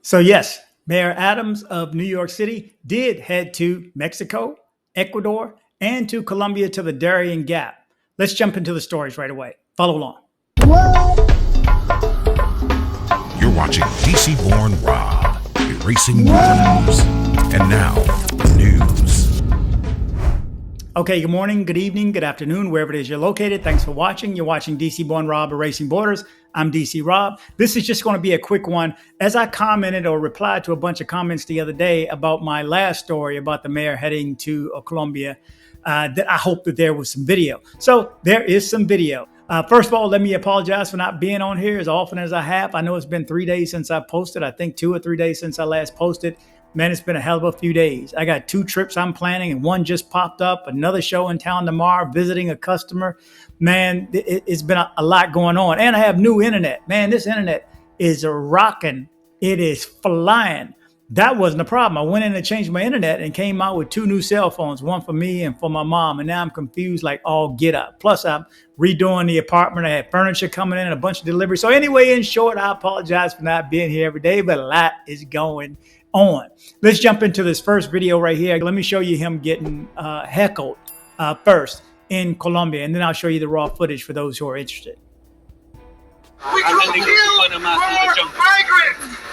So, yes, Mayor Adams of New York City did head to Mexico, Ecuador, and to Colombia to the Darien Gap. Let's jump into the stories right away. Follow along. You're watching DC Born Rob, erasing news. And now, news. Okay, good morning, good evening, good afternoon, wherever it is you're located. Thanks for watching. You're watching DC Born Rob, Erasing Borders. I'm DC Rob. This is just going to be a quick one. As I commented or replied to a bunch of comments the other day about my last story about the mayor heading to Colombia, that I hope that there was some video. So there is some video. First of all, let me apologize for not being on here as often as I have. I know it's been 3 days since I posted. I think 2 or 3 days since I last posted. Man, it's been a hell of a few days. I got 2 trips I'm planning and one just popped up, another show in town tomorrow, visiting a customer. Man, it's been a lot going on. And I have new internet. Man, this internet is rocking. It is flying. That wasn't a problem. I went in and changed my internet and came out with 2 new cell phones, one for me and for my mom. And now I'm confused like all get up. Plus, I'm redoing the apartment. I had furniture coming in and a bunch of deliveries. So anyway, in short, I apologize for not being here every day, but a lot is going on. Let's jump into this first video right here. Let me show you him getting heckled first in Colombia, and then I'll show you the raw footage for those who are interested. We will kill more migrants.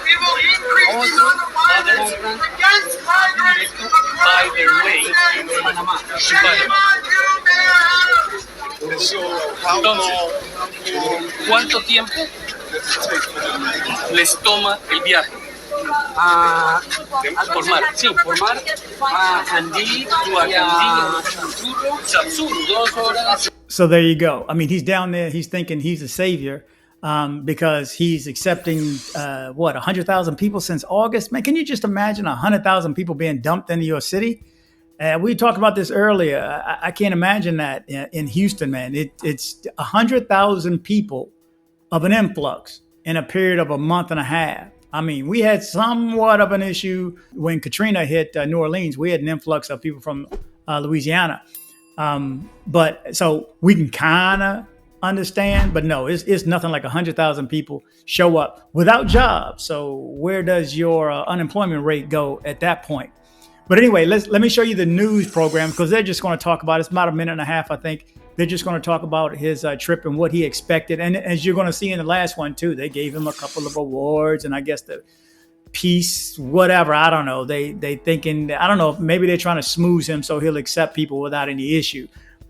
We will increase the amount of violence against migrants across the United States. Shame on you, man! ¿Cuánto tiempo les toma el viaje? Por mar, sí, por mar. Andí, Sapsuru, 2 horas. So there you go. I mean, he's down there. He's thinking he's a savior because he's accepting, 100,000 people since August? Man, can you just imagine 100,000 people being dumped into your city? We talked about this earlier. I can't imagine that in Houston, man. It's 100,000 people of an influx in a period of a month and a half. I mean, we had somewhat of an issue when Katrina hit New Orleans. We had an influx of people from Louisiana. But so we can kind of understand, but no, it's nothing like 100,000 people show up without jobs. So where does your unemployment rate go at that point? But anyway, let me show you the news program because they're just going to talk about it. It's about a minute and a half, I think. They're just going to talk about his trip and what he expected. And as you're going to see in the last one, too, they gave him a couple of awards and I guess the peace, whatever. I don't know. They thinking, I don't know, maybe they're trying to smooth him so he'll accept people without any issue.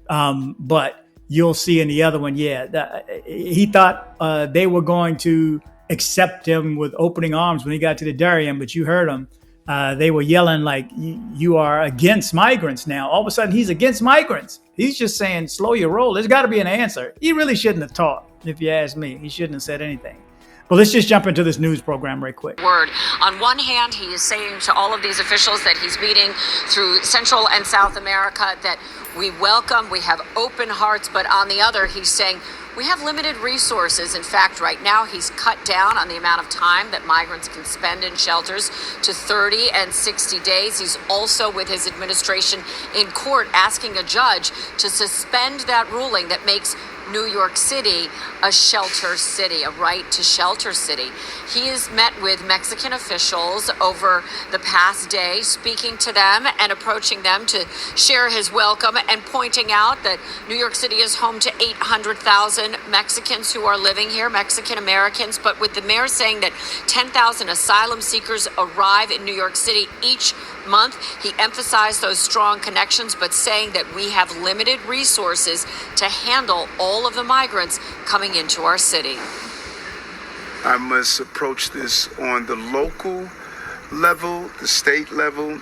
But you'll see in the other one, he thought they were going to accept him with opening arms when he got to the Darien, but you heard him. They were yelling like, you are against migrants now. All of a sudden, he's against migrants. He's just saying, slow your roll. There's got to be an answer. He really shouldn't have talked, if you ask me. He shouldn't have said anything. But let's just jump into this news program right quick. Word. On one hand, he is saying to all of these officials that he's meeting through Central and South America that we welcome, we have open hearts. But on the other, he's saying we have limited resources. In fact, right now, he's cut down on the amount of time that migrants can spend in shelters to 30 and 60 days. He's also, with his administration in court, asking a judge to suspend that ruling that makes New York City a shelter city, a right to shelter city. He has met with Mexican officials over the past day, speaking to them and approaching them to share his welcome and pointing out that New York City is home to 800,000 Mexicans who are living here, Mexican Americans. But with the mayor saying that 10,000 asylum seekers arrive in New York City each month, he emphasized those strong connections, but saying that we have limited resources to handle all of the migrants coming into our city. I must approach this on the local level, the state level,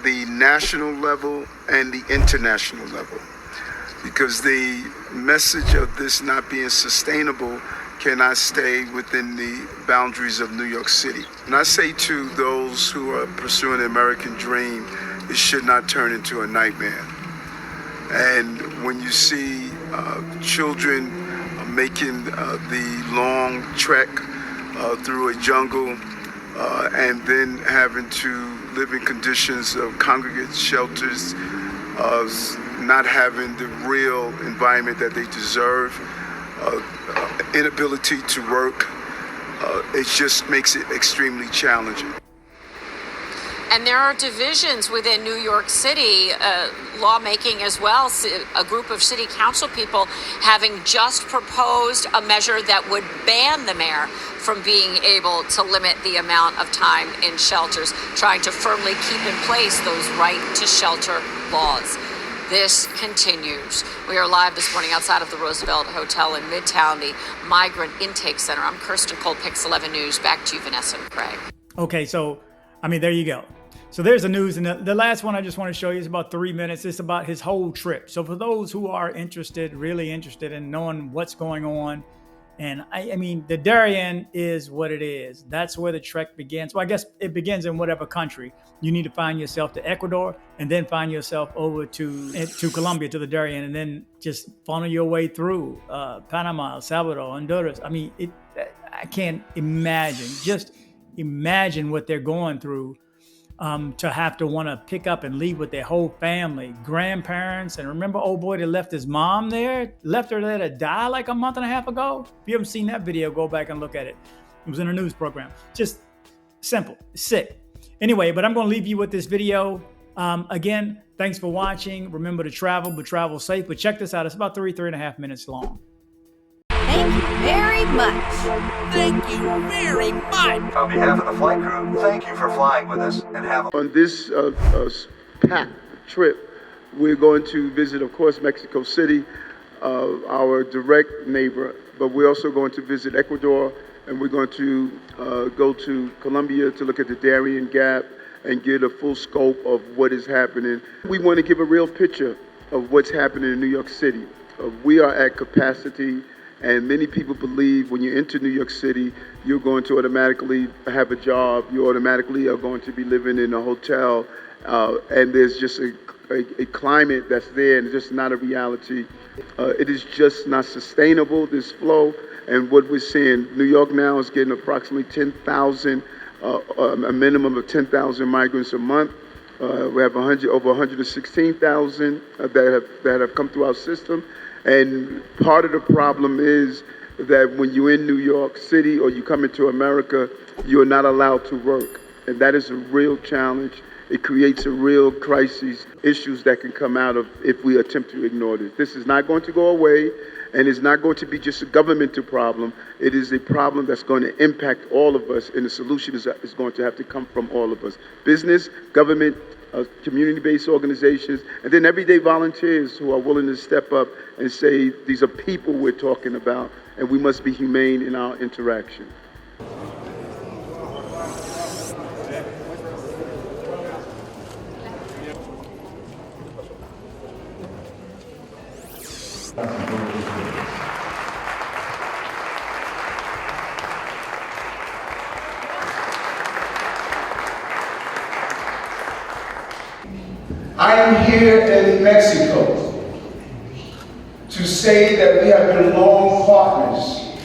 the national level, and the international level. Because the message of this not being sustainable cannot stay within the boundaries of New York City. And I say to those who are pursuing the American dream, it should not turn into a nightmare. And when you see children making the long trek through a jungle and then having to live in conditions of congregate shelters, not having the real environment that they deserve, inability to work, it just makes it extremely challenging. And there are divisions within New York City, lawmaking as well. A group of city council people having just proposed a measure that would ban the mayor from being able to limit the amount of time in shelters, trying to firmly keep in place those right to shelter laws. This continues. We are live this morning outside of the Roosevelt Hotel in Midtown, the Migrant Intake Center. I'm Kirsten Cole, Pix 11 News. Back to you, Vanessa and Craig. Okay, so, I mean, there you go. So there's the news. And the last one I just want to show you is about 3 minutes. It's about his whole trip. So for those who are interested, really interested in knowing what's going on, and I mean, the Darien is what it is. That's where the trek begins. Well, I guess it begins in whatever country. You need to find yourself to Ecuador and then find yourself over to Colombia, to the Darien, and then just funnel your way through Panama, El Salvador, Honduras. I mean, I can't imagine. Just imagine what they're going through. To have to want to pick up and leave with their whole family, grandparents. And remember, old boy that left his mom there, left her there to die like a month and a half ago. If you haven't seen that video, go back and look at it. It was in a news program. Just simple, sick. Anyway, but I'm going to leave you with this video. Again, thanks for watching. Remember to travel, but travel safe. But check this out. It's about 3.5 minutes long. Thank you very much. Thank you very much. On behalf of the flight crew, thank you for flying with us and have a... On this packed trip, we're going to visit, of course, Mexico City, our direct neighbor, but we're also going to visit Ecuador, and we're going to go to Colombia to look at the Darien Gap and get a full scope of what is happening. We want to give a real picture of what's happening in New York City. We are at capacity. And many people believe when you enter New York City, you're going to automatically have a job. You automatically are going to be living in a hotel. And there's just a climate that's there, and it's just not a reality. It is just not sustainable, this flow. And what we're seeing, New York now is getting approximately 10,000, a minimum of 10,000 migrants a month. We have over 116,000 that have come through our system. And part of the problem is that when you're in New York City or you come into America, you're not allowed to work. And that is a real challenge. It creates a real crisis, issues that can come out of if we attempt to ignore this. This is not going to go away, and it's not going to be just a governmental problem. It is a problem that's going to impact all of us, and the solution is going to have to come from all of us. Business, government, community-based organizations, and then everyday volunteers who are willing to step up and say, these are people we're talking about, and we must be humane in our interaction. I am here in Mexico to say that we have been long partners.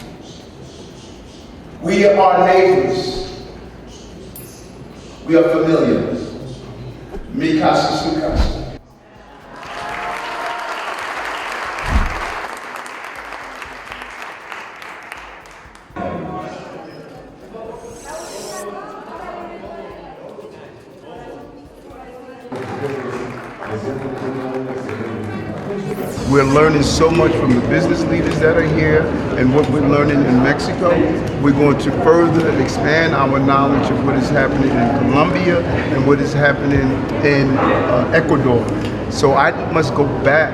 We are neighbors. We are familiar. Mi casa, su casa. We're learning so much from the business leaders that are here and what we're learning in Mexico. We're going to further expand our knowledge of what is happening in Colombia and what is happening in Ecuador. So I must go back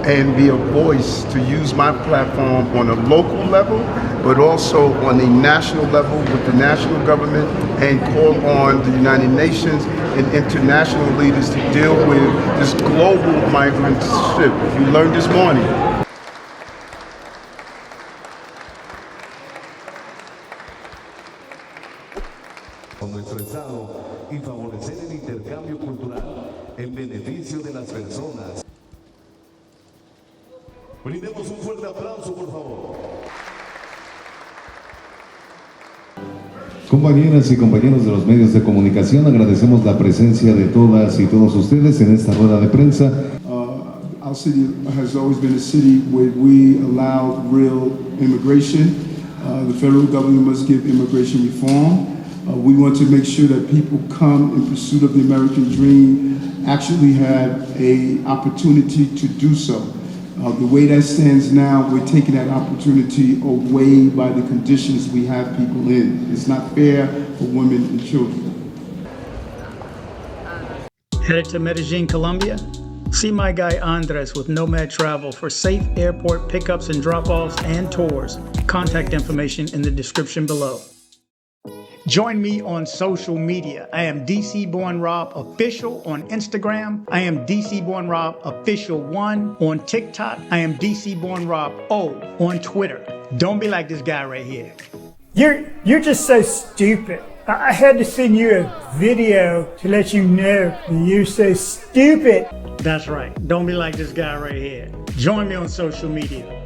and be a voice to use my platform on a local level, but also on a national level with the national government, and call on the United Nations and international leaders to deal with this global migrant ship. You learned this morning. Con nuestro Estado y favorecer el intercambio cultural en beneficio de las personas. Brindemos un fuerte aplauso, por favor. Compañeras y compañeros de los medios de comunicación, agradecemos la presencia de todas y todos ustedes en esta rueda de prensa. Our city has always been a city where we allowed real immigration. The federal government must give immigration reform. We want to make sure that people come in pursuit of the American dream actually have an opportunity to do so. The way that stands now, we're taking that opportunity away by the conditions we have people in. It's not fair for women and children. Headed to Medellin, Colombia? See my guy Andres with Nomad Travel for safe airport pickups and drop-offs and tours. Contact information in the description below. Join me on social media. I am DC Born Rob Official on Instagram. I am DC Born Rob Official 1 on TikTok. I am DC Born Rob O on Twitter. Don't be like this guy right here. You're just so stupid. I had to send you a video to let you know that you're so stupid. That's right. Don't be like this guy right here. Join me on social media.